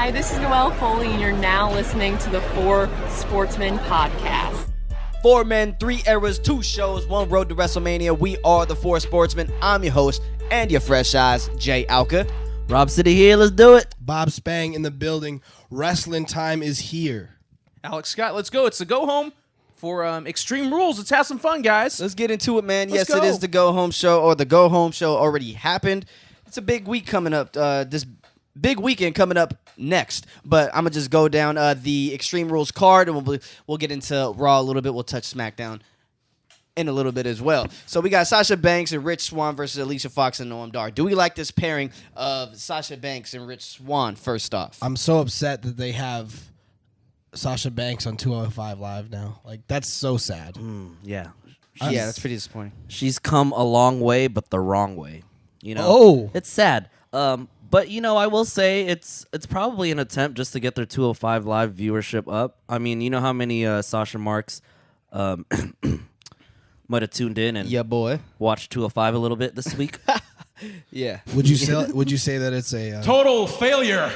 Hi, this is Noelle Foley, and you're now listening to the 4Sportsmen podcast. 4 men, 3 eras, 2 shows, 1 road to WrestleMania. We are the 4 Sportsmen. I'm your host and your fresh eyes, Jay Alka. Rob City here, let's do it. Bob Spang in the building. Wrestling time is here. Alex Scott, let's go. It's the go home for Extreme Rules. Let's have some fun, guys. Let's get into it, man. Let's Yes, go. it is the go home show, or the go home show already happened. It's a big week coming up. This big weekend coming up next. But I'm gonna just go down the Extreme Rules card, and we'll get into Raw a little bit. We'll touch SmackDown in a little bit as well. So we got Sasha Banks and Rich Swann versus Alicia Fox and Noam Dar. Do we like this pairing of Sasha Banks and Rich Swann? First off, I'm so upset that they have Sasha Banks on 205 Live now. Like, that's so sad. Yeah. yeah, that's pretty disappointing. She's come a long way, but the wrong way. You know? Oh. It's sad. But, you know, I will say it's probably an attempt just to get their 205 Live viewership up. I mean, you know how many Sasha Marks might have tuned in and Yeah, boy. watched 205 a little bit this week? Yeah. Would you say that it's a Total failure.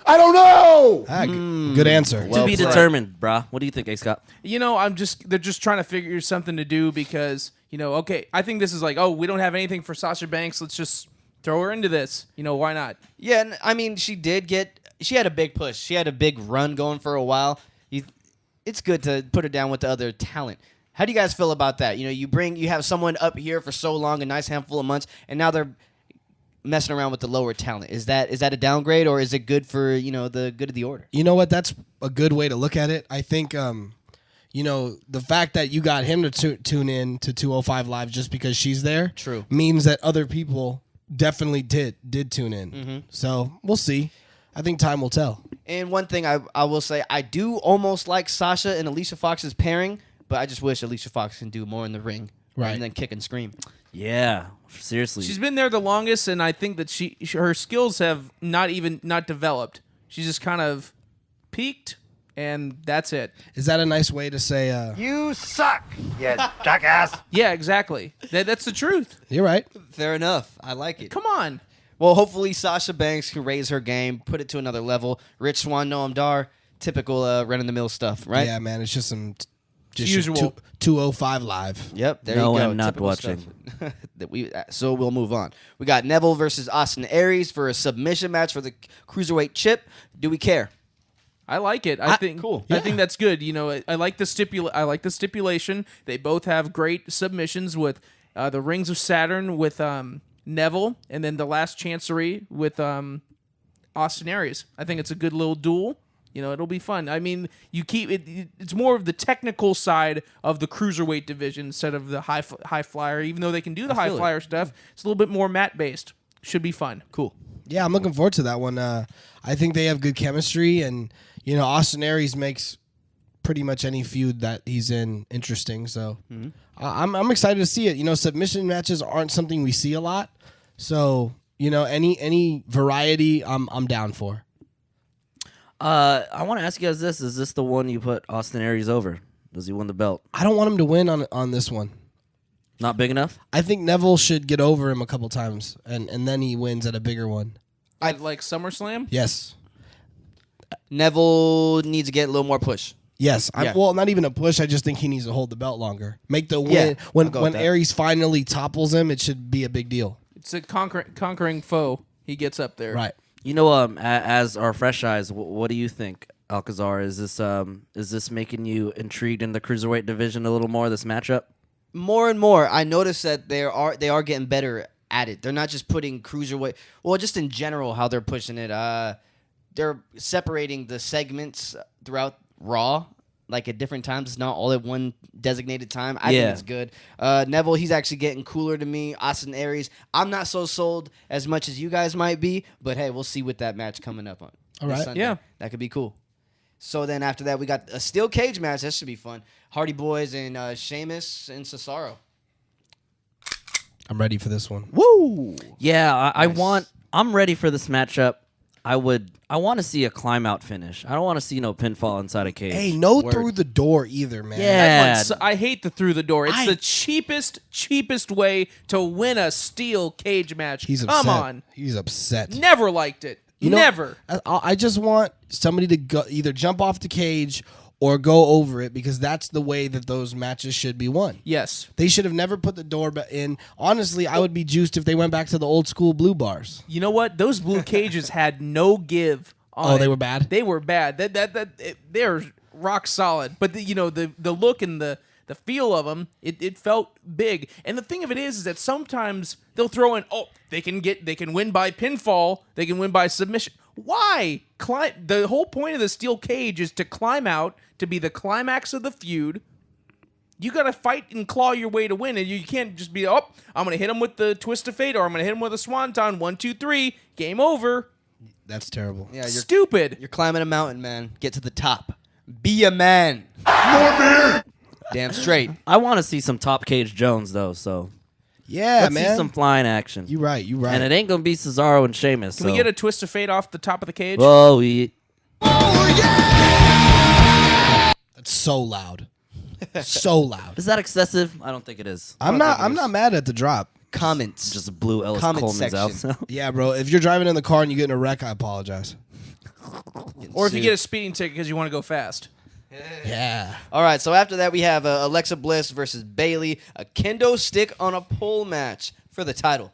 I don't know. Good answer. To be determined, brah. What do you think, A. Scott? You know, they're just trying to figure something to do because, you know, okay, I think this is like, oh, we don't have anything for Sasha Banks. Let's just throw her into this. You know, why not? Yeah, and I mean, she had a big push. She had a big run going for a while. It's good to put her down with the other talent. How do you guys feel about that? You know, you have someone up here for so long, a nice handful of months, and now they're messing around with the lower talent. Is that a downgrade, or is it good for, you know, the good of the order? You know what? That's a good way to look at it. I think, you know, the fact that you got him to tune in to 205 Live just because she's there True. means that other people definitely did tune in. Mm-hmm. So we'll see. I think time will tell. And one thing I will say, I do almost like Sasha and Alicia Fox's pairing, but I just wish Alicia Fox can do more in the ring rather than kick and scream. Yeah, seriously. She's been there the longest, and I think that her skills have not developed. She's just kind of peaked, and that's it. Is that a nice way to say? You suck, you jackass. Yeah, exactly. That's the truth. You're right. Fair enough. I like it. Come on. Well, hopefully Sasha Banks can raise her game, put it to another level. Rich Swann, Noam Dar, typical run-of-the-mill stuff, right? Yeah, man. It's just some Usual. 205 Live. Yep, there No, you go. I'm not Typical watching. stuff. So we'll move on. We got Neville versus Austin Aries for a submission match for the Cruiserweight chip. Do we care? I like it. I think cool. I think that's good. You know, I like the stipulation. They both have great submissions with the Rings of Saturn with Neville, and then the Last Chancery with Austin Aries. I think it's a good little duel. You know, it'll be fun. I mean, you keep it. It's more of the technical side of the cruiserweight division instead of the high flyer. Even though they can do the high flyer stuff, it's a little bit more mat based. Should be fun. Cool. Yeah, I'm looking forward to that one. I think they have good chemistry, and you know, Austin Aries makes pretty much any feud that he's in interesting. So I'm excited to see it. You know, submission matches aren't something we see a lot, so you know, any variety, I'm down for. I want to ask you guys this. Is this the one you put Austin Aries over? Does he win the belt? I don't want him to win on this one. Not big enough? I think Neville should get over him a couple times, and then he wins at a bigger one. I'd like SummerSlam. Yes. Neville needs to get a little more push. Yes. Yeah. Well, not even a push. I just think he needs to hold the belt longer. Make the win. Yeah, when I'll go with that. Aries finally topples him, it should be a big deal. It's a conquering foe. He gets up there. Right. You know, as our fresh eyes, what do you think, Alcazar? Is this making you intrigued in the cruiserweight division a little more? This matchup? More and more, I notice that they are getting better at it. They're not just putting cruiserweight. Well, just in general, how they're pushing it. They're separating the segments throughout Raw, like at different times. It's not all at one designated time. I think it's good. Neville, he's actually getting cooler to me. Austin Aries, I'm not so sold as much as you guys might be, but hey, we'll see with that match coming up on All right. Sunday. Yeah. That could be cool. So then after that, we got a steel cage match. That should be fun. Hardy Boyz and Sheamus and Cesaro. I'm ready for this one. Woo! Yeah, I'm ready for this matchup. I want to see a climb out finish. I don't want to see no pinfall inside a cage. Hey, no through the door either, man. Yeah. I hate the through the door. It's the cheapest way to win a steel cage match. He's upset. Come on. He's upset. Never liked it. Never. I just want somebody to go, either jump off the cage or go over it, because that's the way that those matches should be won. Yes. They should have never put the door in. Honestly, I would be juiced if they went back to the old school blue bars. You know what? Those blue cages had no give on They it. were bad? They were bad. They're rock solid. But the look and the feel of them, it felt big. And the thing of it is that sometimes they'll throw in, they can win by pinfall, they can win by submission. Why? The whole point of the steel cage is to climb out, to be the climax of the feud. You got to fight and claw your way to win, and you can't just be, I'm going to hit him with the twist of fate, or I'm going to hit him with a swanton, 1, 2, 3, game over. That's terrible. Yeah, you're Stupid. You're climbing a mountain, man. Get to the top. Be a man. More beer. Damn straight. I want to see some top cage Jones though, so Yeah, let's man. see some flying action. You right. And it ain't gonna be Cesaro and Sheamus. Can we get a twist of fate off the top of the cage? Oh, we. That's so loud. So loud. Is that excessive? I don't think it is. I'm not mad at the drop. Comments. Just blew Ellis Comment Coleman's out. section. Yeah, bro. If you're driving in the car and you get in a wreck, I apologize. Or if you get a speeding ticket because you want to go fast. Yeah. All right, so after that, we have Alexa Bliss versus Bayley, a kendo stick on a pole match for the title.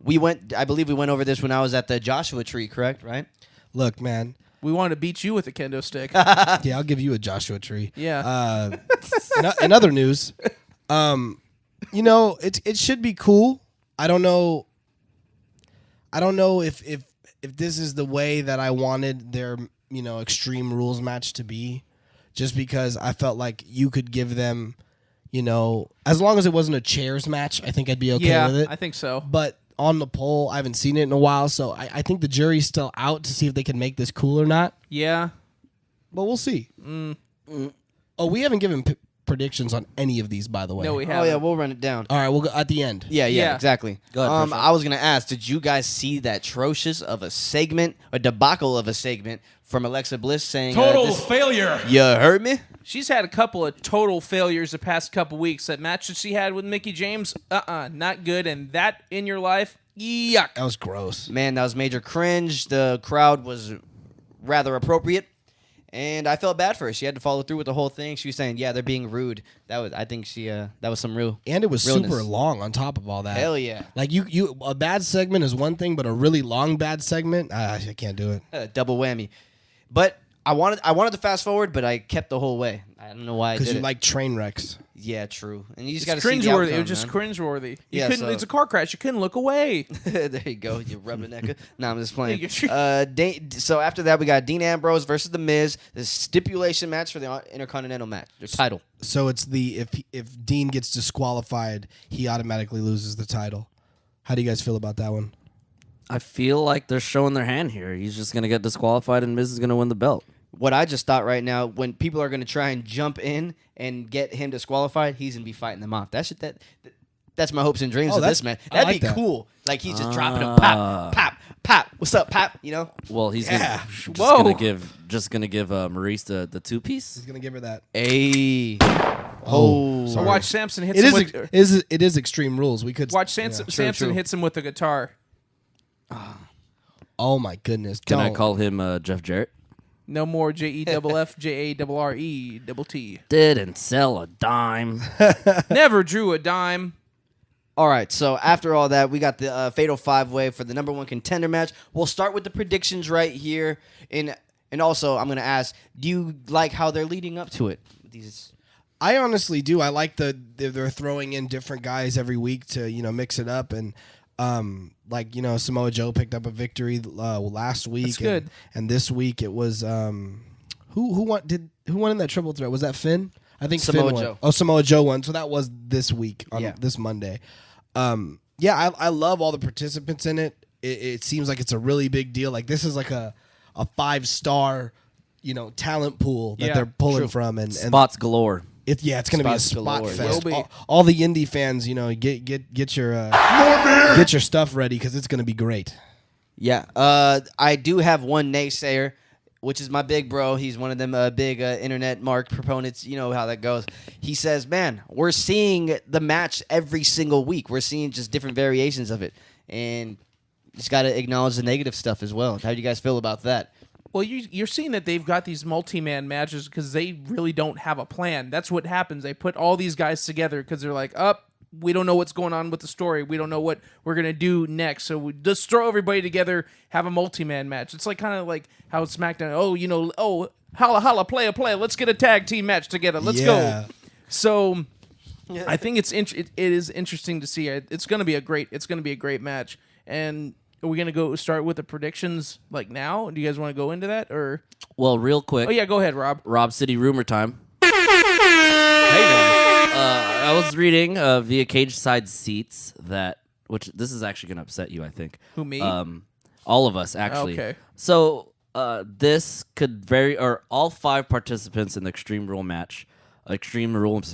I believe we went over this when I was at the Joshua Tree, correct? Right? Look, man. We wanted to beat you with a kendo stick. Yeah, I'll give you a Joshua Tree. Yeah. In other news, it should be cool. I don't know if this is the way that I wanted their Extreme Rules match to be, just because I felt like you could give them, as long as it wasn't a chairs match, I think I'd be okay with it. I think so. But on the pole, I haven't seen it in a while, so I think the jury's still out to see if they can make this cool or not. Yeah. But we'll see. Oh, we haven't given predictions on any of these, by the way. No, we Oh, haven't. yeah, we'll run it down. All right, we'll go at the end. Yeah, Yeah. exactly. Go ahead, Prashant. I was going to ask, did you guys see that atrocious of a segment, a debacle of a segment from Alexa Bliss saying... failure. You heard me? She's had a couple of total failures the past couple weeks. That match that she had with Mickie James, not good. And that in your life, yuck. That was gross. Man, that was major cringe. The crowd was rather appropriate. And I felt bad for her. She had to follow through with the whole thing. She was saying, "Yeah, they're being rude." I think that was some real. And it was realness. super long on top of all that. Hell yeah! Like you a bad segment is one thing, but a really long bad segment, I can't do it. Double whammy. But I wanted to fast forward, but I kept the whole way. I don't know why I did Because you it. like train wrecks. Yeah, true. And you just It's got to see the cringeworthy. outcome, It was just man. cringeworthy. Yeah, so- It's a car crash. You couldn't look away. There you go, you rubbernecker. No, I'm just playing. Yeah, So after that, we got Dean Ambrose versus The Miz, the stipulation match for the Intercontinental match, the title. So it's if Dean gets disqualified, he automatically loses the title. How do you guys feel about that one? I feel like they're showing their hand here. He's just gonna get disqualified, and Miz is gonna win the belt. What I just thought right now, when people are going to try and jump in and get him disqualified, he's going to be fighting them off. That's my hopes and dreams of this man. I That'd like be that. cool. Like he's just dropping him, pop, pop, pop. What's up, pop? Well, he's Yeah. gonna give Maurice the 2-piece. He's gonna give her that. Hey. Oh, So sorry. watch Samson hit It him is with... it is Extreme Rules. We could Watch Samson true. hits him with the guitar. Oh my goodness! Can I Don't. call him Jeff Jarrett? No more JEFF JARRE. Didn't sell a dime. Never drew a dime. All right, so after all that, we got the Fatal 5-Way for the number one contender match. We'll start with the predictions right here. And also, I'm going to ask, do you like how they're leading up to it? I honestly do. I like they're throwing in different guys every week to mix it up, and Samoa Joe picked up a victory last week. That's good. And this week it was who won in that triple threat? Was that Finn? I think Samoa Finn won. Joe. Oh, Samoa Joe won. So that was this week on Yeah. this Monday. I love all the participants in it. It seems like it's a really big deal. Like this is like a 5-star talent pool that Yeah, they're pulling true. from, and Spots galore. it's going to be a Spots spot galore. fest. Will be. All the indie fans, get your stuff ready because it's going to be great. Yeah, I do have one naysayer, which is my big bro. He's one of them big internet mark proponents. You know how that goes. He says, man, we're seeing the match every single week. We're seeing just different variations of it. And just got to acknowledge the negative stuff as well. How do you guys feel about that? Well, you're seeing that they've got these multi-man matches because they really don't have a plan. That's what happens. They put all these guys together because they're like, we don't know what's going on with the story. We don't know what we're going to do next. So we just throw everybody together, have a multi-man match. It's like kind of like how SmackDown, holla, holla, play. Let's get a tag team match together. Let's go. So I think it is interesting to see. It's going to be a great match. And are we going to start with the predictions like now? Do you guys want to go into that or? Well, real quick. Oh yeah, go ahead, Rob. Rob City rumor time. Hey man. I was reading via Cage Side Seats which this is actually going to upset you, I think. Who, me? All of us, actually. Okay. So this could all 5 participants in the Extreme Rules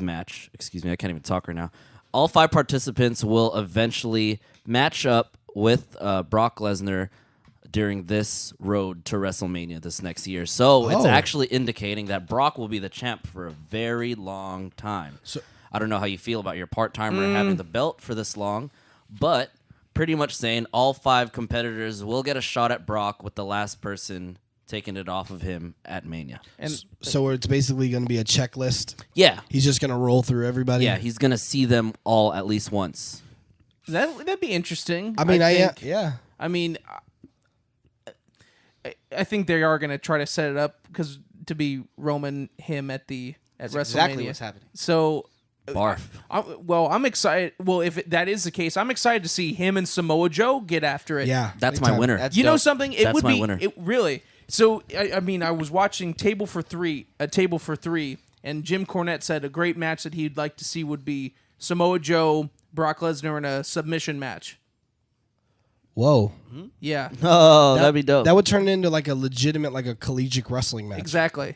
match, excuse me, I can't even talk right now. All 5 participants will eventually match up with Brock Lesnar during this road to WrestleMania this next year. So it's actually indicating that Brock will be the champ for a very long time. So I don't know how you feel about your part-timer having the belt for this long, but pretty much saying all 5 competitors will get a shot at Brock with the last person taking it off of him at Mania. And so it's basically going to be a checklist. Yeah. He's just going to roll through everybody. Yeah, he's going to see them all at least once. That'd be interesting. I mean, I think they are going to try to set it up to be Roman him at WrestleMania. Exactly what's happening. So, Barf. I'm excited. Well, if that is the case, I'm excited to see him and Samoa Joe get after it. Yeah, That's big my time. winner. That's You know dope. something? It That's would my be winner. It really. So I mean, I was watching Table for Three, and Jim Cornette said a great match that he'd like to see would be Samoa Joe, Brock Lesnar in a submission match. Whoa. Yeah, Oh, that'd be dope. That would turn into like a legitimate, like a collegiate wrestling match. exactly.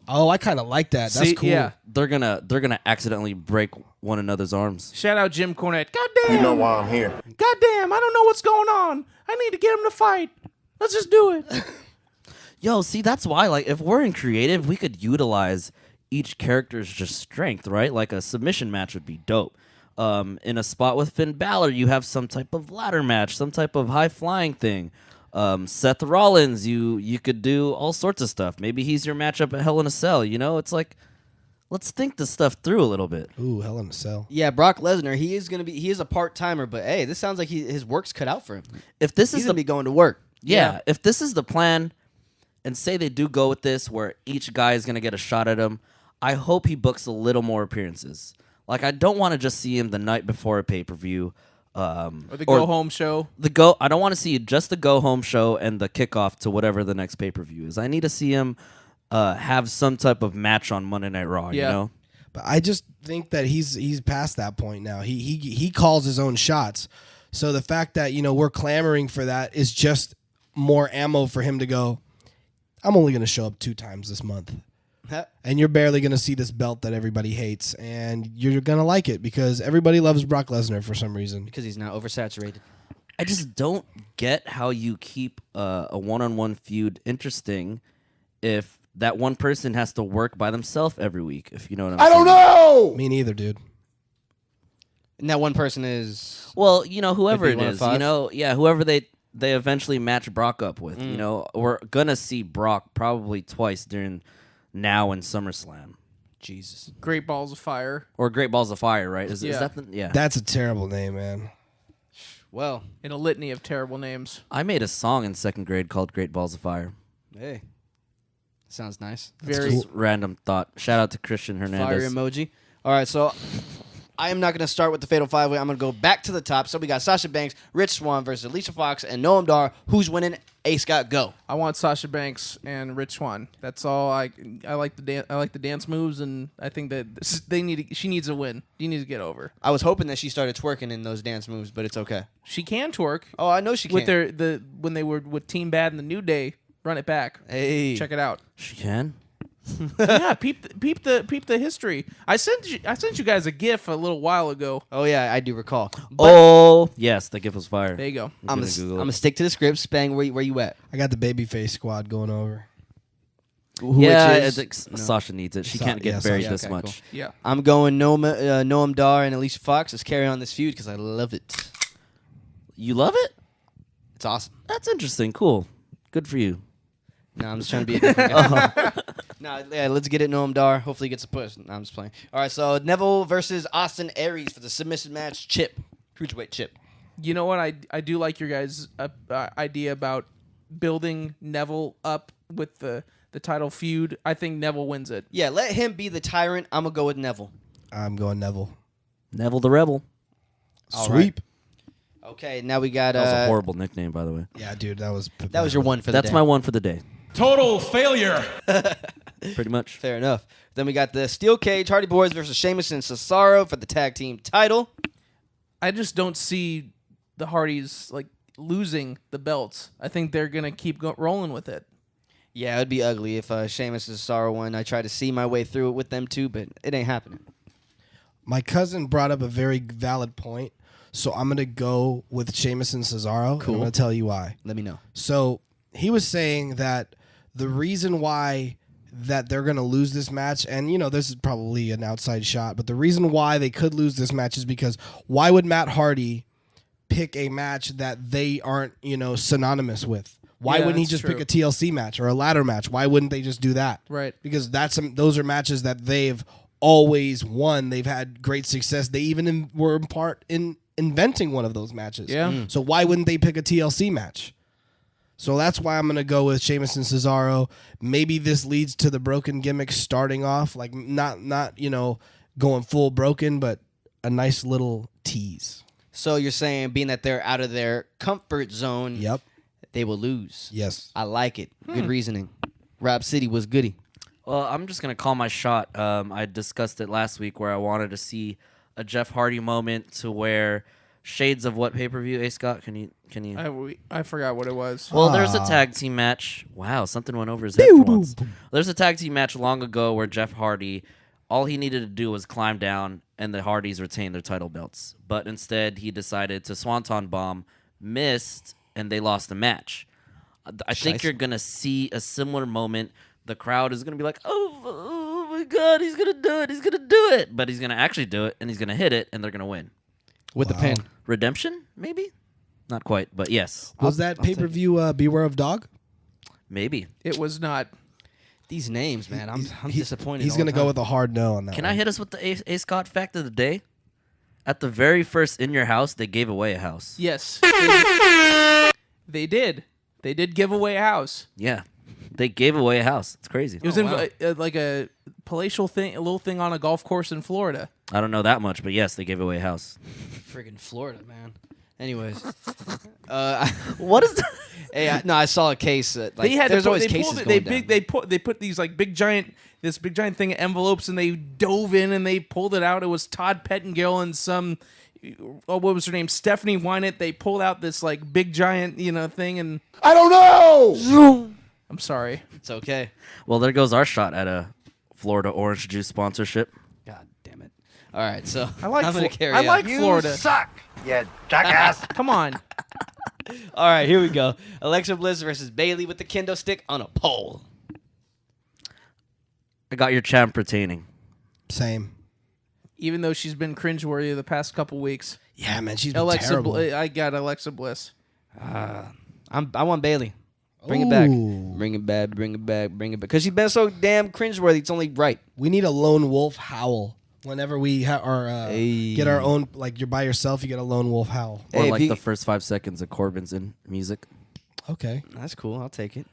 Oh, I kind of like that. That's See, cool. yeah. They're gonna accidentally break one another's arms. Shout out Jim Cornette. Goddamn. You know why I'm here. Goddamn, I don't know what's going on. I need to get him to fight. Let's just do it. Yo, see, that's why, like, if we're in creative, we could utilize each character's just strength, right? Like a submission match would be dope. In a spot with Finn Balor, you have some type of ladder match, some type of high flying thing. Seth Rollins, you could do all sorts of stuff. Maybe he's your matchup at Hell in a Cell. You know, it's like, let's think this stuff through a little bit. Ooh, Hell in a Cell. Yeah, Brock Lesnar, he is a part-timer, but hey, this sounds like his work's cut out for him. If this He's is going to be going to work. yeah, if this is the plan, and say they do go with this, where each guy is gonna get a shot at him, I hope he books a little more appearances. Like, I don't want to just see him the night before a pay-per-view. Or the go-home show. I don't want to see just the go-home show and the kickoff to whatever the next pay-per-view is. I need to see him have some type of match on Monday Night Raw, you know? But I just think that he's past that point now. He calls his own shots. So the fact that, we're clamoring for that is just more ammo for him to go, I'm only going to show up 2 times this month. And you're barely going to see this belt that everybody hates. And you're going to like it because everybody loves Brock Lesnar for some reason. Because he's not oversaturated. I just don't get how you keep a one-on-one feud interesting if that one person has to work by themselves every week, if you know what I'm saying. I don't know. Me neither, dude. And that one person is... Well, whoever Maybe it one of is, 5? whoever they eventually match Brock up with, we're going to see Brock probably twice during now and SummerSlam. Jesus. Great Balls of Fire. Or Great Balls of Fire, right? Is Yeah. that the... Yeah. That's a terrible name, man. Well, In a litany of terrible names. I made a song in 2nd grade called Great Balls of Fire. hey. Sounds nice. Very Just random thought. Shout out to Christian Fire Hernandez. emoji. All right, so I am not going to start with the Fatal 5-Way. I'm going to go back to the top. So we got Sasha Banks, Rich Swann versus Alicia Fox, and Noam Dar. Who's winning? Ace Scott, go. I want Sasha Banks and Rich Swann. That's all. I like the dance moves, and I think that she needs a win. She needs to get over. I was hoping that she started twerking in those dance moves, but it's okay. She can twerk. Oh, I know she can. With when they were with Team Bad and the New Day. Run it back. Hey. Check it out. She can? Yeah, peep the history. I sent you guys a GIF a little while ago. Oh, yeah, I do recall. But Oh, yes, the GIF was fire. There you go. I'm gonna Google going it. to stick to the script. Spang, where you at? I got the babyface squad going over. Yeah, Which I is, think Sasha needs it. She can't get yeah, buried Sasha. this Okay, much. cool. Yeah. I'm going Noam Dar and Alicia Fox. Let's carry on this feud because I love it. You love it? It's awesome. That's interesting. Cool. Good for you. No, I'm just trying to be a different guy. No, yeah, let's get it, Noam Dar. Hopefully he gets a push. No, I'm just playing. All right, so Neville versus Austin Aries for the submission match. Chip. Cruiserweight Chip. You know what? I do like your guys' idea about building Neville up with the title feud. I think Neville wins it. Yeah, let him be the tyrant. I'm going to go with Neville. I'm going Neville. Neville the Rebel. Sweep. Okay, now we got... That was a horrible nickname, by the way. Yeah, dude, that was your one for the That's day. my one for the day. Total failure. Pretty much. Fair enough. Then we got the Steel Cage, Hardy Boyz versus Sheamus and Cesaro for the tag team title. I just don't see the Hardys like losing the belts. I think they're gonna keep rolling with it. Yeah, it'd be ugly if Sheamus and Cesaro won. I tried to see my way through it with them too, but it ain't happening. My cousin brought up a very valid point, so I'm going to go with Sheamus and Cesaro. Cool. I'm going to tell you why. Let me know. So he was saying that the reason why that they're going to lose this match, and, you know, this is probably an outside shot, but the reason why they could lose this match is because why would Matt Hardy pick a match that they aren't, you know, synonymous with? Why Yeah, wouldn't he that's just true. pick a TLC match or a ladder match? Why wouldn't they just do that? Right. Because those are matches that they've always won. They've had great success. They even were part in inventing one of those matches. Yeah. So why wouldn't they pick a TLC match? So that's why I'm going to go with Sheamus and Cesaro. Maybe this leads to the broken gimmick starting off, like not you know, going full broken, but a nice little tease. So you're saying, being that they're out of their comfort zone, Yep. they will lose. Yes. I like it. Good reasoning. Rob City was goody. Well, I'm just going to call my shot. I discussed it last week where I wanted to see a Jeff Hardy moment to where shades of what pay-per-view, A. Scott? Can you? I forgot what it was. Well, there's a tag team match. Wow, something went over his head for once. There's a tag team match long ago where Jeff Hardy, all he needed to do was climb down and the Hardys retained their title belts. But instead, he decided to Swanton Bomb, missed, and they lost the match. I think you're going to see a similar moment. The crowd is going to be like, oh my God, he's going to do it. He's going to do it. But he's going to actually do it, and he's going to hit it, and they're going to win. With the pin. Redemption, maybe? Not quite, but yes. Was that pay-per-view Beware of Dog? Maybe. It was not. These names, man. I'm disappointed. He's all going the to go time. with a hard no on that Can one. I hit us with the A. Scott fact of the day? At the very first In Your House, they gave away a house. Yes. They did. They did give away a house. Yeah. They gave away a house. It's crazy. It was like a palatial thing, a little thing on a golf course in Florida. I don't know that much, but yes, they gave away a house. Friggin' Florida, man. Anyways. What is that? Hey, I saw a case. They had there's to put, always they cases pulled it, going they down. they put these like big giant thing of envelopes, and they dove in and they pulled it out. It was Todd Pettengill and some what was her name, Stephanie Wynett. They pulled out this like big giant thing, and I don't know! I'm sorry. It's okay. Well, there goes our shot at a Florida orange juice sponsorship. God damn it. All right, so I like I'm going to carry I on. like You Florida. suck, you jackass! Come on. All right, here we go. Alexa Bliss versus Bayley with the kendo stick on a pole. I got your champ retaining. Same. Even though she's been cringeworthy the past couple weeks. Yeah, man, she's been terrible. I got Alexa Bliss. I want Bayley. Bring it back. Ooh. Bring it back. Bring it back. Bring it back. Because she's been so damn cringeworthy. It's only right. We need a lone wolf howl. Whenever we get our own, like you're by yourself, you get a lone wolf howl. Or Hey, if like you- the first 5 seconds of Corbin's in music. Okay. That's cool. I'll take it.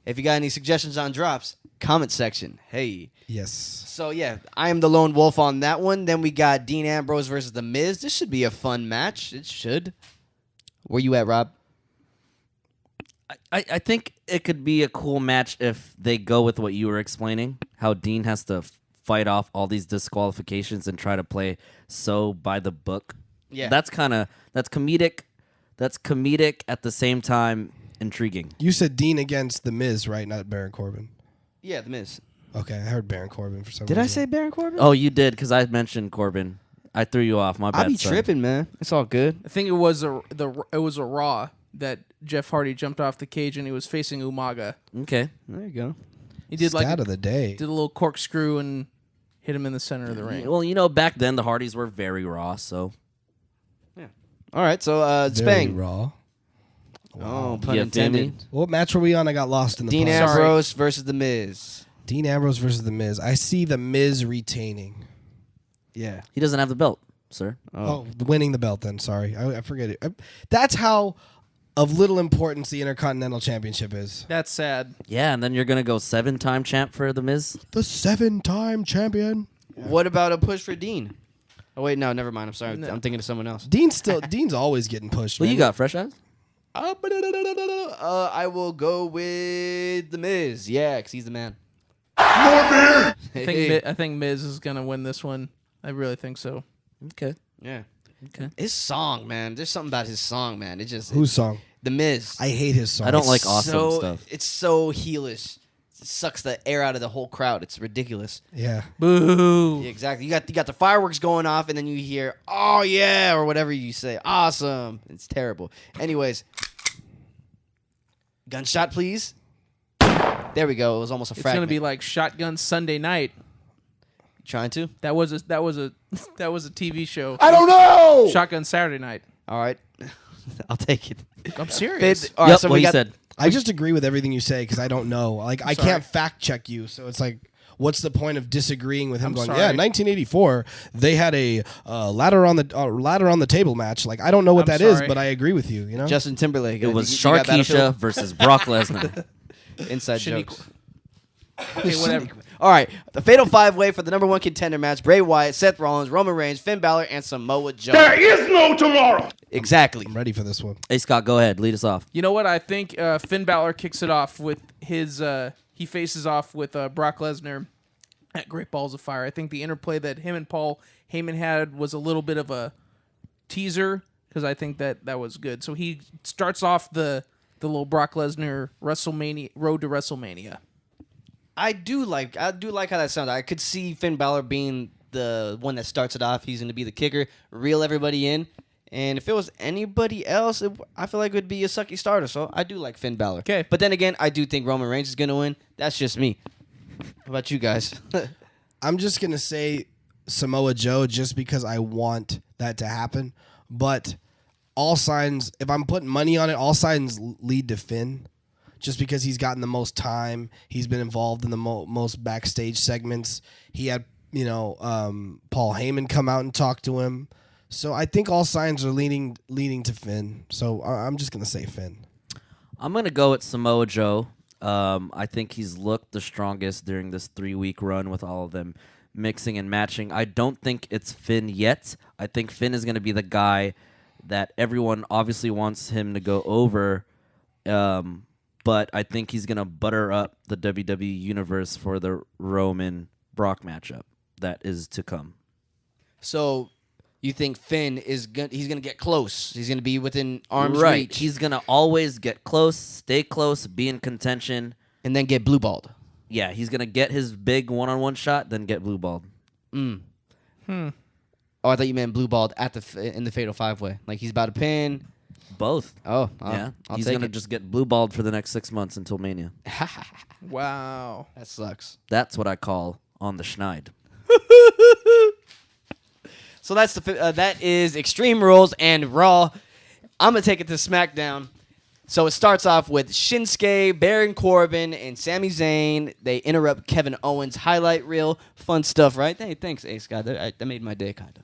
If you got any suggestions on drops, comment section. Hey. Yes. So, yeah, I am the lone wolf on that one. Then we got Dean Ambrose versus The Miz. This should be a fun match. It should. Where you at, Rob? I think it could be a cool match if they go with what you were explaining, how Dean has to fight off all these disqualifications and try to play so by the book. Yeah. That's comedic. That's comedic at the same time intriguing. You said Dean against The Miz, right? Not Baron Corbin. Yeah, The Miz. Okay, I heard Baron Corbin for some Did reason. I say Baron Corbin? Oh, you did, because I mentioned Corbin. I threw you off. My bad. I be son. tripping, man. It's all good. I think it was a Raw that Jeff Hardy jumped off the cage and he was facing Umaga. Okay. There you go. He did Stat of the day. did a little corkscrew and hit him in the center of the ring. Well, back then the Hardys were very raw, so All right, so Very Spang. raw. Oh, pun Yeah, intended. What match were we on? I got lost in the Dean pause. Ambrose versus The Miz. Dean Ambrose versus The Miz. I see The Miz retaining. Yeah. He doesn't have the belt, sir. Oh, winning the belt then. Sorry. I forget it. That's how of little importance the Intercontinental Championship is. That's sad. Yeah, and then you're gonna go 7-time champ for the Miz. The 7-time champion. What about a push for Dean? Oh, wait, no, never mind. I'm sorry. I'm thinking of someone else. Dean's always getting pushed. What man. you got, Fresh Eyes? I will go with The Miz. Yeah, because he's the man. I think Miz is gonna win this one. I really think so. Okay. Yeah. Okay. His song, man. There's something about his song, man. It just Whose song? The Miz. I hate his song. I don't like awesome stuff. It's so heelish. It sucks the air out of the whole crowd. It's ridiculous. Yeah. Boo. Yeah, exactly. You got the fireworks going off, and then you hear "Oh yeah" or whatever you say. Awesome. It's terrible. Anyways, gunshot, please. There we go. It was almost a It's fragment. gonna be like Shotgun Sunday Night. Trying to. That was a TV show. I don't know. Shotgun Saturday Night. All right, I'll take it. I'm serious. All right, Yep, so what we you got. said. I just agree with everything you say because I don't know. Like I sorry. can't fact check you, so it's like, what's the point of disagreeing with him? I'm Going, sorry. yeah, 1984, they had a ladder on the table match. Like I don't know what I'm that is, sorry. but I agree with you. You know, Justin Timberlake. It was You got Sharkeisha Battlefield? versus Brock Lesnar. Inside Shaniqua. jokes. Okay, whatever. All right, the Fatal 5-Way for the #1 contender match: Bray Wyatt, Seth Rollins, Roman Reigns, Finn Balor, and Samoa Joe. There is no tomorrow. Exactly. I'm ready for this one. Hey, Scott, go ahead. Lead us off. You know what? I think Finn Balor kicks it off with his. He faces off with Brock Lesnar at Great Balls of Fire. I think the interplay that him and Paul Heyman had was a little bit of a teaser because I think that was good. So he starts off the little Brock Lesnar WrestleMania road to WrestleMania. I do like how that sounds. I could see Finn Balor being the one that starts it off. He's going to be the kicker, reel everybody in. And if it was anybody else, I feel like it would be a sucky starter. So I do like Finn Balor. Okay. But then again, I do think Roman Reigns is going to win. That's just me. How about you guys? I'm just gonna say Samoa Joe just because I want that to happen. But all signs, if I'm putting money on it, all signs lead to Finn. Just because he's gotten the most time, he's been involved in the most backstage segments. He had, Paul Heyman come out and talk to him. So I think all signs are leading to Finn. So I'm just gonna say Finn. I'm going to go with Samoa Joe. I think he's looked the strongest during this 3-week run with all of them mixing and matching. I don't think it's Finn yet. I think Finn is going to be the guy that everyone obviously wants him to go over. But I think he's going to butter up the WWE Universe for the Roman Brock matchup that is to come. So you think Finn he's going to get close. He's going to be within arm's Right. reach. He's going to always get close, stay close, be in contention. And then get blue balled. Yeah, he's going to get his big one-on-one shot, then get blue balled. Oh, I thought you meant blue balled in the Fatal 5-Way. Like he's about to pin. Both. Oh, Yeah. I'll He's take going to it. just get blue balled for the next 6 months until Mania. Wow. That sucks. That's what I call on the schneid. So that is Extreme Rules and Raw. I'm gonna take it to SmackDown. So it starts off with Shinsuke, Baron Corbin, and Sami Zayn. They interrupt Kevin Owens' highlight reel. Fun stuff, right? Hey, thanks, Ace God. That made my day, kind of.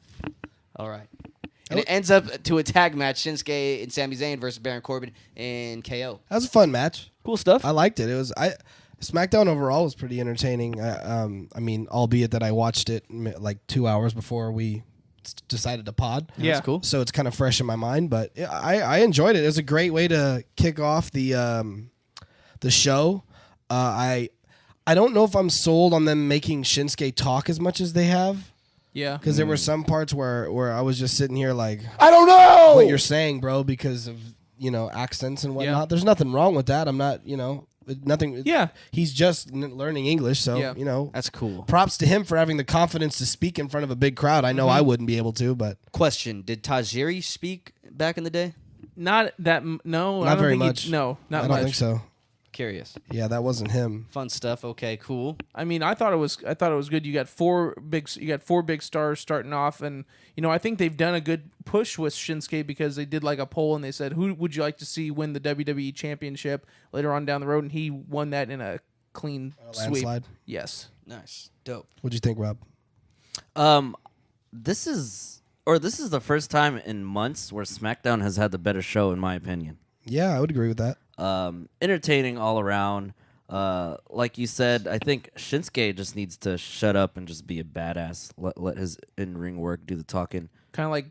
All right. And it ends up to a tag match: Shinsuke and Sami Zayn versus Baron Corbin and KO. That was a fun match. Cool stuff. I liked it. SmackDown overall was pretty entertaining. Albeit that I watched it like 2 hours before we decided to pod. Yeah. That's cool. So it's kind of fresh in my mind, but I enjoyed it. It was a great way to kick off the show. I don't know if I'm sold on them making Shinsuke talk as much as they have, Yeah. because there were some parts where I was just sitting here like, I don't know. what you're saying, bro, because of accents and whatnot. Yeah. There's nothing wrong with that. I'm not nothing. Yeah. He's just learning English, so Yeah. That's cool. props to him for having the confidence to speak in front of a big crowd. I know I wouldn't be able to, but Question: did Tajiri speak back in the day? Not that. No. I not don't very think much. no. Not I much. don't think so. Curious. Yeah, that wasn't him. Fun stuff. Okay, cool. I mean, I thought it was good. You got four big stars starting off, and I think they've done a good push with Shinsuke because they did like a poll and they said, who would you like to see win the WWE Championship later on down the road, and he won that in a clean sweep. Landslide. Yes. Nice. Dope. What'd you think, Rob? This is the first time in months where SmackDown has had the better show, in my opinion. Yeah, I would agree with that. Entertaining all around. Like you said, I think Shinsuke just needs to shut up and just be a badass. Let his in-ring work do the talking. Kind of like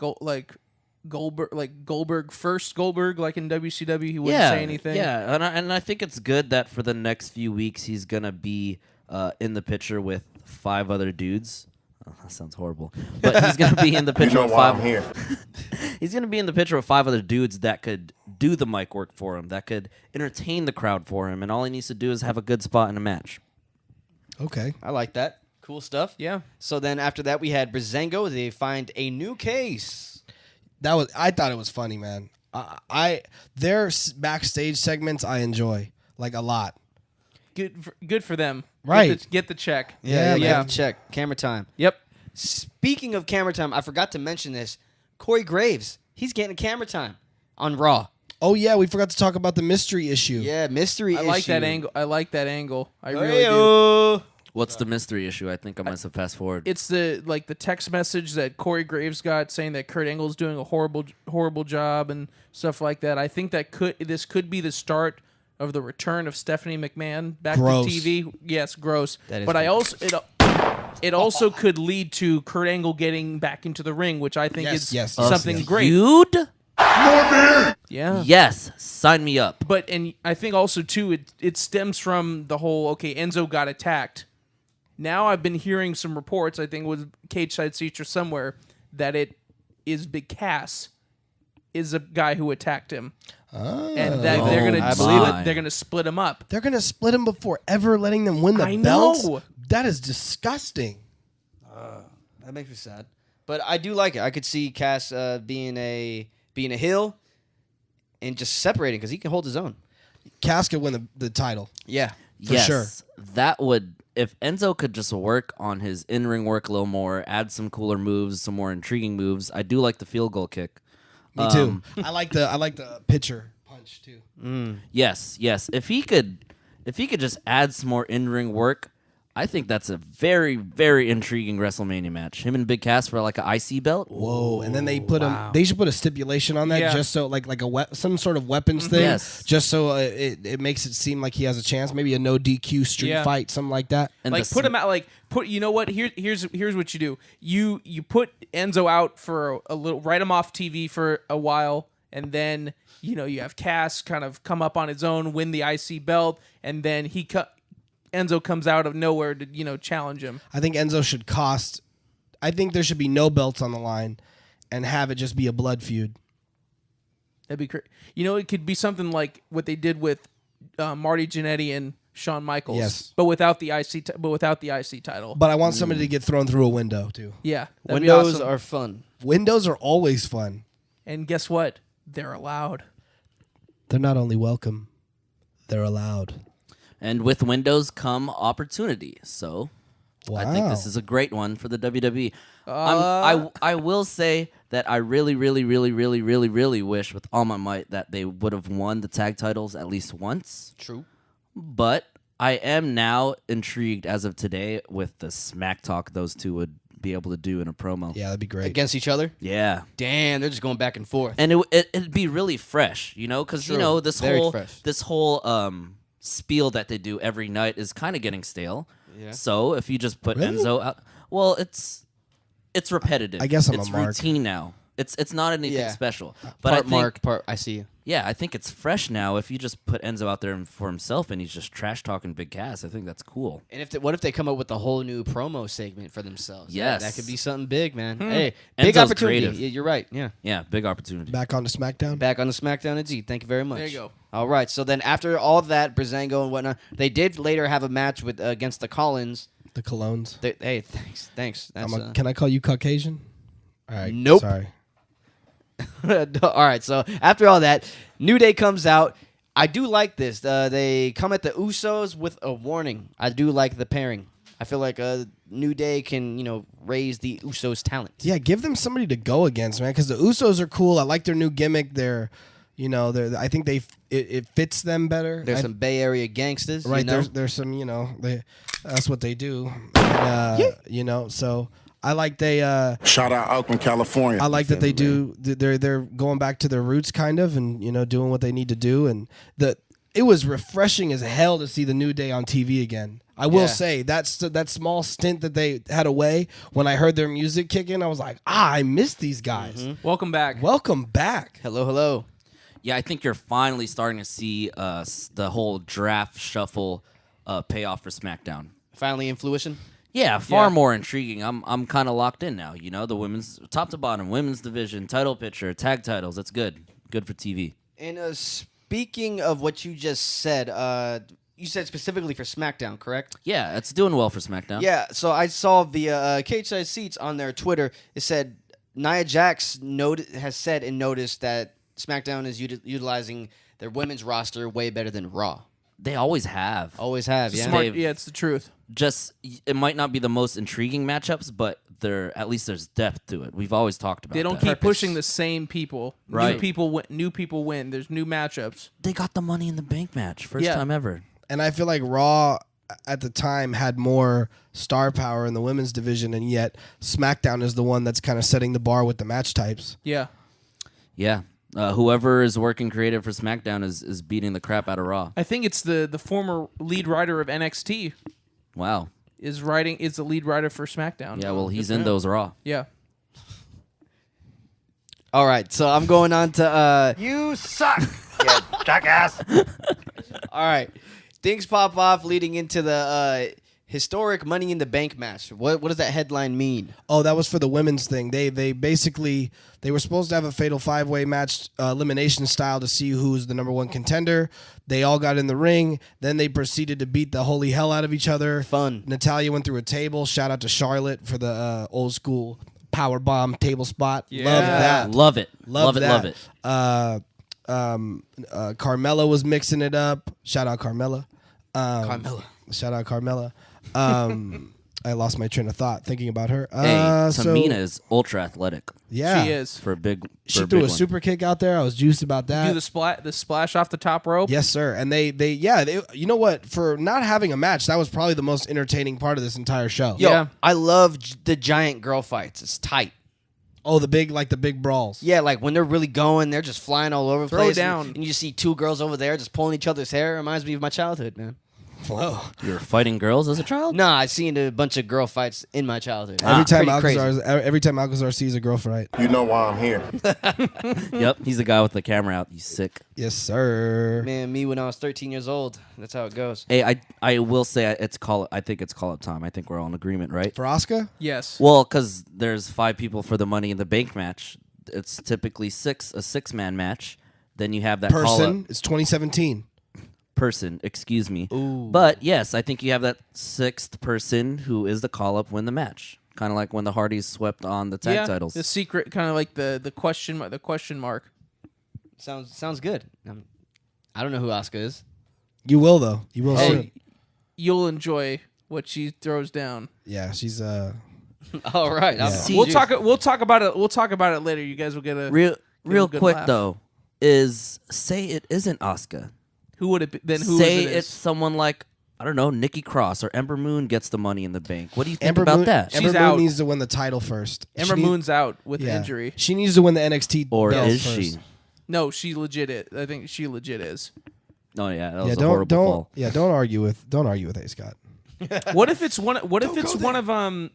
Goldberg, like in WCW, he wouldn't say anything. Yeah, and I think it's good that for the next few weeks he's gonna be in the picture with 5 other dudes. Oh, that sounds horrible, but he's gonna be in the picture with 5. He's gonna be in the picture with 5 other dudes that could do the mic work for him, that could entertain the crowd for him, and all he needs to do is have a good spot in a match. Okay. I like that. Cool stuff. Yeah. So then after that, we had Breezango. They find a new case. I thought it was funny, man. Their backstage segments I enjoy like a lot. Good for them. Right. Get the check. Yeah. Check. Camera time. Yep. Speaking of camera time, I forgot to mention this. Corey Graves, he's getting camera time on Raw. Oh yeah, we forgot to talk about the mystery issue. Yeah, mystery issue. I like that angle. I really do. What's the mystery issue? I think I must have fast forward. It's the text message that Corey Graves got saying that Kurt Angle's doing a horrible job and stuff like that. I think that this could be the start of the return of Stephanie McMahon back Gross. to TV. Yes, gross. That is but gross. it also could lead to Kurt Angle getting back into the ring, which I think is something great. Feud? Yeah. Yes, sign me up. And I think also too it stems from the whole Enzo got attacked. Now I've been hearing some reports, I think it was Cage Side Seats or somewhere, that it is Big Cass is a guy who attacked him. And that they're gonna split him up. They're gonna split him before ever letting them win the I belts. know. That is disgusting. That makes me sad. But I do like it. I could see Cass being a heel and just separating because he can hold his own. Cass could win the title. Yeah. For sure. That would, if Enzo could just work on his in-ring work a little more, add some cooler moves, some more intriguing moves. I do like the field goal kick. Me too. I like the pitcher punch too. Yes. If he could just add some more in-ring work, I think that's a very, very intriguing WrestleMania match. Him and Big Cass for like an IC belt. Whoa! And then they put him. They should put a stipulation on that, just so like some sort of weapons thing. Yes. Just so it makes it seem like he has a chance. Maybe a no DQ street fight, something like that. And Put him out. You know what? Here's what you do. You put Enzo out for a little, write him off TV for a while, and then you have Cass kind of come up on his own, win the IC belt, and then Enzo comes out of nowhere to challenge him. I think Enzo should cost. I think there should be no belts on the line, and have it just be a blood feud. That'd be great. It could be something like what they did with Marty Jannetty and Shawn Michaels. Yes. but without the IC title. But I want somebody to get thrown through a window too. Yeah, that'd be Windows awesome. are fun. Windows are always fun. And guess what? They're allowed. They're not only welcome, they're allowed. And with windows come opportunity. So I think this is a great one for the WWE. I will say that I really, really, really, really, really, really wish with all my might that they would have won the tag titles at least once. True. But I am now intrigued as of today with the smack talk those two would be able to do in a promo. Yeah, that'd be great. Against each other? Yeah. Damn, they're just going back and forth. And it'd be really fresh, because True. Very fresh. this whole spiel that they do every night is kind of getting stale. Yeah. So if you just put Really? Enzo out, well, it's repetitive. I guess I'm it's a mark. routine now. It's not anything special. But Part I think, Mark, part I see you. yeah, I think it's fresh now. If you just put Enzo out there for himself and he's just trash talking Big Cass, I think that's cool. And what if they come up with a whole new promo segment for themselves? Yes. That could be something big, man. Hey, big Enzo's opportunity. creative. Yeah, you're right. Yeah. Yeah, big opportunity. Back on to SmackDown. Back on the SmackDown indeed. Thank you very much. There you go. All right. So then after all of that, Breezango and whatnot, they did later have a match with against the Collins. The Colognes. Hey, thanks. That's, Can I call you Caucasian? All right. Nope. Sorry. all right. So after all that, New Day comes out. I do like this. They come at the Usos with a warning. I do like the pairing. I feel like New Day can, raise the Usos' talent. Yeah, give them somebody to go against, man, because the Usos are cool. I like their new gimmick. I think it fits them better. There's some Bay Area gangsters, right. There's some, that's what they do. And, so I like they. Shout out Oakland, California. I like that they do. They're going back to their roots, kind of, and doing what they need to do. And it was refreshing as hell to see the New Day on TV again. I will say that small stint that they had away, when I heard their music kick in, I was like, I miss these guys. Mm-hmm. Welcome back. Welcome back. Hello. Yeah, I think you're finally starting to see the whole draft shuffle pay off for SmackDown. Finally in fruition. Yeah, far more intriguing. I'm kind of locked in now. The women's top to bottom, women's division, title picture, tag titles. That's good. Good for TV. And speaking of what you just said, you said specifically for SmackDown, correct? Yeah, it's doing well for SmackDown. Yeah, so I saw via Cage Seats on their Twitter, it said Nia Jax has said and noticed that SmackDown is utilizing their women's roster way better than Raw. They always have. Always have, yeah. Smart. Yeah, it's the truth. Just it might not be the most intriguing matchups, but at least there's depth to it. We've always talked about. They don't that. keep pushing the same people. Right. New people win. There's new matchups. They got the Money in the Bank match, first time ever. And I feel like Raw at the time had more star power in the women's division, and yet SmackDown is the one that's kind of setting the bar with the match types. Yeah. Yeah. Whoever is working creative for SmackDown is beating the crap out of Raw. I think it's the former lead writer of NXT Wow. is the lead writer for SmackDown. Yeah, well, he's in those Raw. Yeah. All right, so I'm going on to... You suck, you jackass. All right. Things pop off leading into the historic Money in the Bank match. What does that headline mean? Oh, that was for the women's thing. They basically were supposed to have a fatal 5-way match, elimination style, to see who's the number one contender. They all got in the ring. Then they proceeded to beat the holy hell out of each other. Fun. Natalia went through a table. Shout out to Charlotte for the old school power bomb table spot. Yeah. Love that. Love it. Love it. that. Carmella was mixing it up. Shout out Carmella. Shout out Carmella. I lost my train of thought thinking about her. Hey, Tamina is ultra athletic. Yeah, She is. She threw a super kick out there. I was juiced about that. Do the splash off the top rope. Yes, sir. And they you know what? For not having a match, that was probably the most entertaining part of this entire show. Yo, Yeah. I love the giant girl fights. It's tight. Oh, the big brawls. Yeah, like when they're really going, they're just flying all over the Throw place. down. And you just see two girls over there just pulling each other's hair. It reminds me of my childhood, man. Whoa. You were fighting girls as a child? Nah, I've seen a bunch of girl fights in my childhood. Every time Pretty crazy. Alcazar sees a girl fight. You know why I'm here. Yep, he's the guy with the camera out. You sick. Yes, sir. Man, me when I was 13 years old. That's how it goes. Hey, I will say I think it's call up time. I think we're all in agreement, right? For Asuka? Yes. Well, because there's 5 people for the Money in the Bank match. It's typically a 6-man match. Then you have that call Person. up It's 2017. person. Excuse me. But yes, I think you have that 6th person who is the call up win the match. Kind of like when the Hardys swept on the tag titles. The secret, kind of like the question mark. Sounds good. I don't know who Asuka is. You will though. You will soon. You'll enjoy what she throws down. Yeah, she's All right. Yeah. We'll talk about it. We'll talk about it later. You guys will get a real good quick laugh. though. Is say it isn't Asuka. Who would it be? Then who Say is it? it's someone like, I don't know, Nikki Cross or Ember Moon gets the Money in the Bank. What do you think Ember about Moon, that? Ember She's Moon out. needs to win the title first. Ember She need- Moon's out with yeah. injury. She needs to win the NXT Or belt is first. she? No, she legit is. I think she legit is. Oh yeah, that Yeah, was a horrible fall. don't argue with A. Scott. What if it's one of the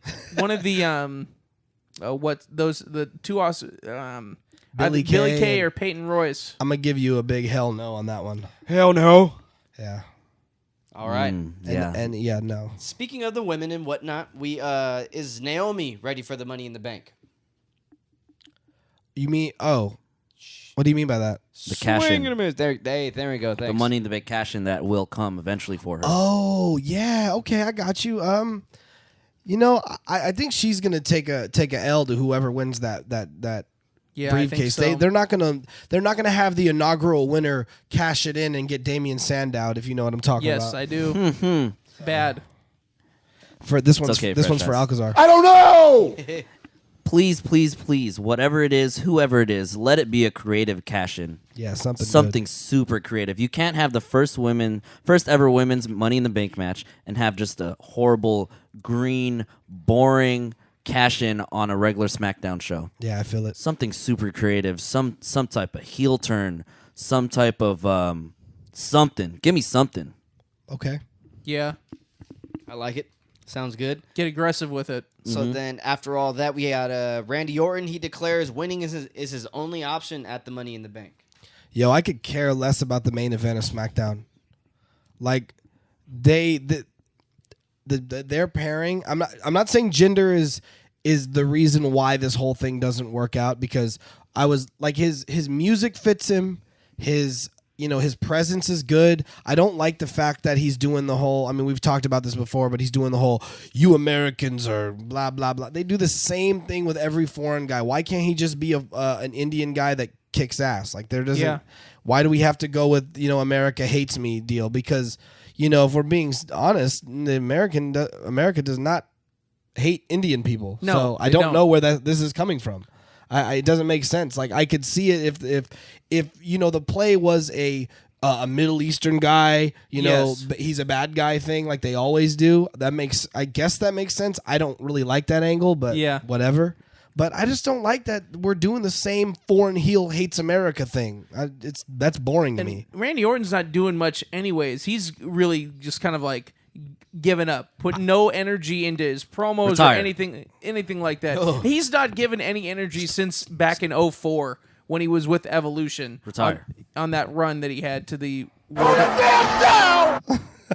what those the two Billy Billy Kay Kay and- or Peyton Royce? I'm gonna give you a big hell no on that one. Hell no. Yeah. All right. Yeah. And yeah, no. Speaking of the women and whatnot, is Naomi ready for the Money in the Bank? You mean what do you mean by that? The cash Swing in. and a miss. There we go. Thanks. The Money in the Bank cash in that will come eventually for her. Oh yeah, okay, I got you. You know, I think she's gonna take a L to whoever wins that Yeah, I think briefcase. so. They're not gonna have the inaugural winner cash it in and get Damian Sandow, if you know what I'm talking Yes, about. I do. Bad. For this one's okay, this Fresh one's for Eyes. Alcazar. I don't know. Please, please, please, whatever it is, whoever it is, let it be a creative cash-in. Yeah, something Something super creative. You can't have the first ever women's Money in the Bank match and have just a horrible, green, boring cash-in on a regular SmackDown show. good. Yeah, I feel it. Something super creative, some type of heel turn, some type of something. Give me something. Okay. Yeah. I like it. Sounds good. Get aggressive with it. So then, after all that, we got Randy Orton. He declares winning is his only option at the Money in the Bank. Yo, I could care less about the main event of SmackDown. Like their pairing. I'm not saying gender is the reason why this whole thing doesn't work out, because I was like his music fits him. His presence is good. I don't like the fact that he's doing the whole, I mean, we've talked about this before, but he's doing the whole, you Americans are blah, blah, blah. They do the same thing with every foreign guy. Why can't he just be an Indian guy that kicks ass? Like, there doesn't, Yeah. why do we have to go with, America hates me deal? Because, if we're being honest, America does not hate Indian people. No, so I they don't don't. know where this is coming from. It doesn't make sense. Like, I could see it if the play was a Middle Eastern guy, Yes. he's a bad guy thing like they always do. I guess that makes sense. I don't really like that angle, but Yeah. whatever. But I just don't like that we're doing the same foreign heel hates America thing. That's boring to me. Randy Orton's not doing much anyways. He's really just kind of like giving up, putting no energy into his promos Retired. or anything like that. He's not given any energy since back in 2004 when he was with Evolution. Retire. On that run that he had to the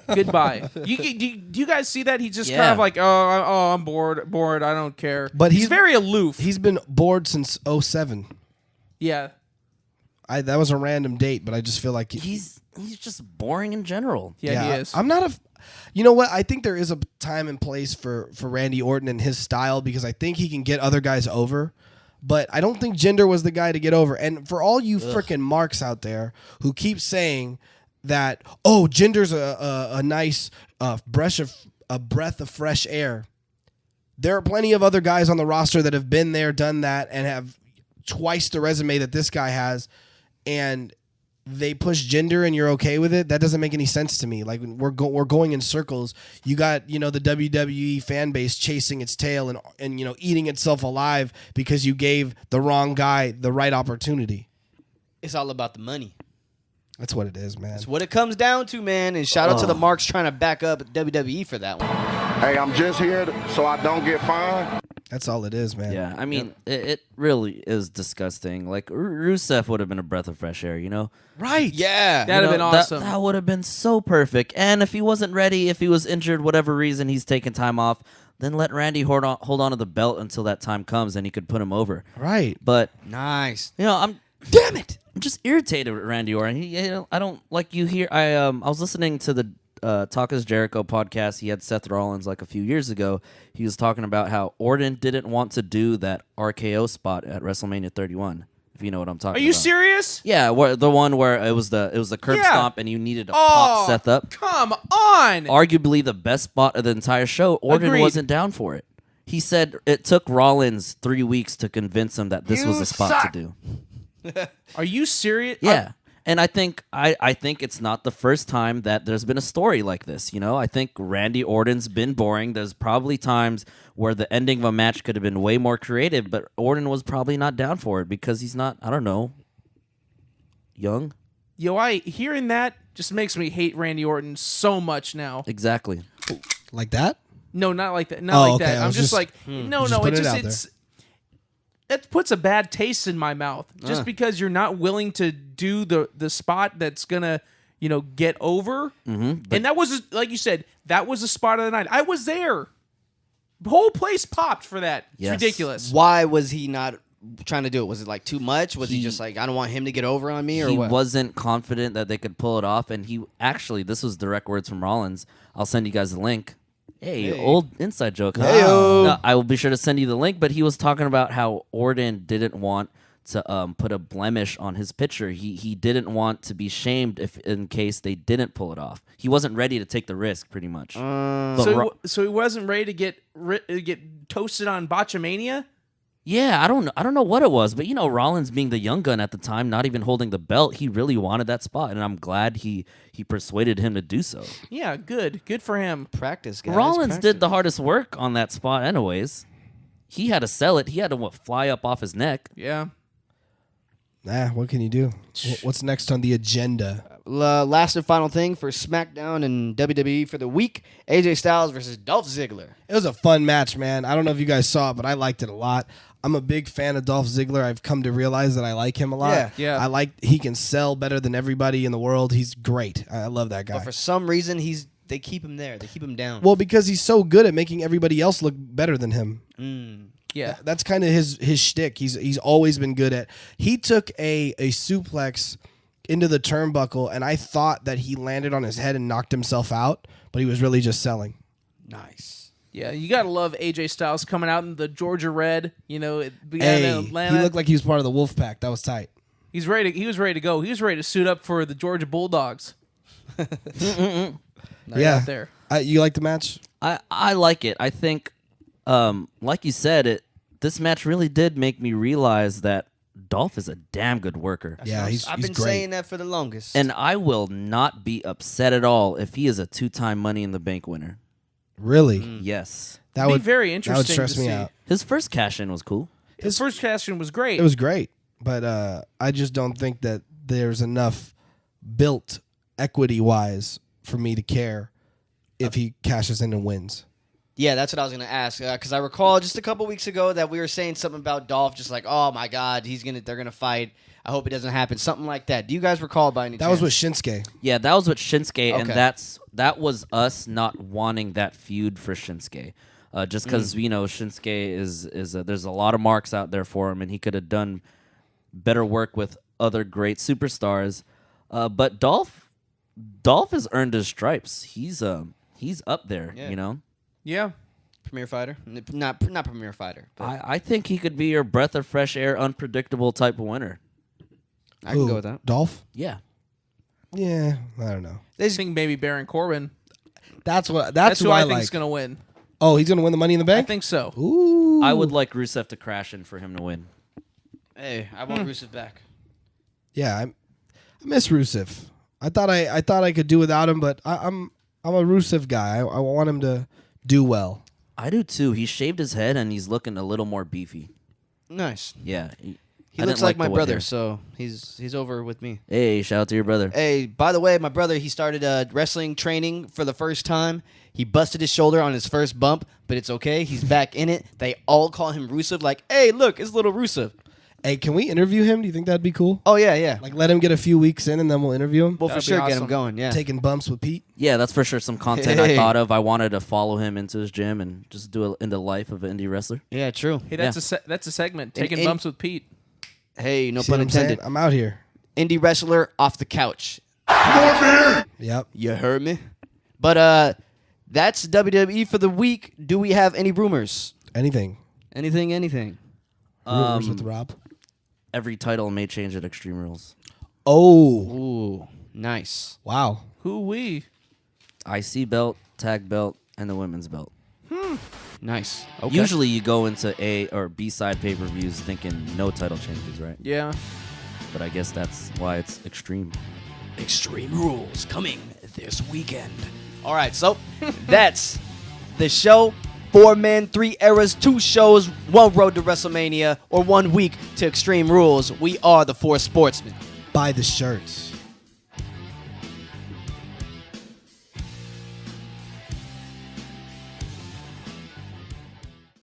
Goodbye. Do you guys see that? He's just kind Yeah. of like, I'm bored. I don't care. But he's very aloof. He's been bored since 2007. Yeah. That was a random date, but I just feel like He's just boring in general. Yeah, he is. I'm not a. You know what? I think there is a time and place for Randy Orton and his style, because I think he can get other guys over. But I don't think Jinder was the guy to get over. And for all you freaking marks out there who keep saying that, Jinder's a nice breath of fresh air, there are plenty of other guys on the roster that have been there, done that, and have twice the resume that this guy has, and they push Jinder and you're okay with it. That doesn't make any sense to me. Like, we're going in circles. You got, the WWE fan base chasing its tail and eating itself alive because you gave the wrong guy the right opportunity. It's all about the money. That's what it is, man. That's what it comes down to, man. And shout out to the marks trying to back up WWE for that one. Hey, I'm just here so I don't get fined. That's all it is, man. Yeah, I mean, it really is disgusting. Like, Rusev would have been a breath of fresh air, Right. Yeah. That'd have been awesome. That would have been so perfect. And if he wasn't ready, if he was injured, whatever reason, he's taking time off, then let Randy hold on to the belt until that time comes and he could put him over. Right. But, Nice. damn it! I'm just irritated with Randy Orton. I don't like you here. I was listening to the Talk is Jericho podcast. He had Seth Rollins like a few years ago. He was talking about how Orton didn't want to do that RKO spot at WrestleMania 31. If you know what I'm talking about. Are you serious? Yeah, the one where it was the curb Yeah. stomp and you needed to pop Seth up. Come on. Arguably the best spot of the entire show. Orton Agreed. wasn't down for it. He said it took Rollins 3 weeks to convince him that this was the spot to do. Are you serious? Yeah. And I think it's not the first time that there's been a story like this. I think Randy Orton's been boring. There's probably times where the ending of a match could have been way more creative, but Orton was probably not down for it because he's not, I don't know, young. Hearing that just makes me hate Randy Orton so much now. Exactly. Like that? No, not like that. Oh, Not like okay. that. I I'm was just just- like, no, just putting it it out just it puts a bad taste in my mouth just because you're not willing to do the spot that's gonna get over. Mm-hmm, and that was, like you said, that was the spot of the night. I was there. The whole place popped for that. It's Yes. ridiculous. Why was he not trying to do it? Was it like too much? Was he just like, I don't want him to get over on me, or He what? wasn't confident that they could pull it off, and he actually, this was direct words from Rollins. I'll send you guys the link. Hey, old inside joke. Huh? Heyo. No, I will be sure to send you the link, but he was talking about how Orton didn't want to put a blemish on his picture. He didn't want to be shamed if in case they didn't pull it off. He wasn't ready to take the risk, pretty much. So he wasn't ready to get toasted on Botchamania? Yeah, I don't know what it was, but Rollins being the young gun at the time, not even holding the belt, he really wanted that spot, and I'm glad he persuaded him to do so. Yeah, good for him. Practice, guys. Rollins practice. did the hardest work on that spot, anyways. He had to sell it. He had to fly up off his neck. Yeah. What can you do? What's next on the agenda? Last and final thing for SmackDown and WWE for the week: AJ Styles versus Dolph Ziggler. It was a fun match, man. I don't know if you guys saw it, but I liked it a lot. I'm a big fan of Dolph Ziggler. I've come to realize that I like him a lot. Yeah. He can sell better than everybody in the world. He's great. I love that guy. But for some reason, they keep him there. They keep him down. Well, because he's so good at making everybody else look better than him. Yeah. That's kind of his shtick. He's always been good at. He took a suplex into the turnbuckle, and I thought that he landed on his head and knocked himself out, but he was really just selling. Nice. Yeah, you gotta love AJ Styles coming out in the Georgia red. He Atlanta. looked like he was part of the Wolf Pack. That was tight. He was ready to go. He was ready to suit up for the Georgia Bulldogs. Yeah. There. You like the match? I like it. I think, like you said, this match really did make me realize that Dolph is a damn good worker. Yeah, I've been great. saying that for the longest. And I will not be upset at all if he is a 2-time Money in the Bank winner. Really? Yes. That Be would very That interesting would stress to me see. out. His first cash-in was cool. His first casting was great. It was great, but I just don't think that there's enough built equity-wise for me to care if he cashes in and wins. Yeah, that's what I was going to ask. Because I recall just a couple weeks ago that we were saying something about Dolph, just like, oh my God, they're gonna fight. I hope it doesn't happen. Something like that. Do you guys recall by any That chance? was with Shinsuke. Yeah, that was with Shinsuke, and Okay. that was us not wanting that feud for Shinsuke. Just because, Shinsuke is there's a lot of marks out there for him, and he could have done better work with other great superstars. But Dolph has earned his stripes. He's up there, Yeah. Yeah. Premier fighter? Not premier fighter. But I think he could be your breath of fresh air, unpredictable type of winner. I can go with that. Dolph? Yeah. Yeah, I don't know. I think maybe Baron Corbin. That's Who who I I think like. is going to win. Oh, he's gonna win the Money in the I Bank? think so. Ooh. I would like Rusev to crash in for him to win. Hey, I want Rusev back. Yeah, I miss Rusev. I thought I could do without him, but I'm a Rusev guy. I want him to do well. I do too. He shaved his head and he's looking a little more beefy. Nice. Yeah. He I looks didn't like my the wet brother, hair. so he's over with me. Hey, shout out to your brother. Hey, by the way, my brother, he started wrestling training for the first time. He busted his shoulder on his first bump, but it's okay. He's back in it. They all call him Rusev. Like, hey, look, it's little Rusev. Hey, can we interview him? Do you think that'd be cool? Oh, yeah. Like, let him get a few weeks in, and then we'll interview him. We'll for That'd be sure get him awesome. going, yeah. Taking bumps with Pete. Yeah, that's for sure some content I Hey. thought of. I wanted to follow him into his gym and just do it in the life of an indie wrestler. Yeah, true. Hey, that's a segment. Taking and- bumps with Pete. Hey, no See pun what I'm saying? intended. I'm out here. Indie wrestler off the couch. Yep. You heard me? But that's WWE for the week. Do we have any rumors? Anything. Anything? Rumors with Rob. Every title may change at Extreme Rules. Oh, Ooh, nice. wow. Who we? IC belt, tag belt, and the women's belt. Nice. Okay. Usually you go into A or B side pay-per-views thinking no title changes, right? Yeah. But I guess that's why it's extreme. Extreme Rules coming this weekend. All right, so that's the show. 4 men, 3 eras, 2 shows, 1 road to WrestleMania, or 1 week to Extreme Rules. We are the 4 Sportsmen. Buy the shirts.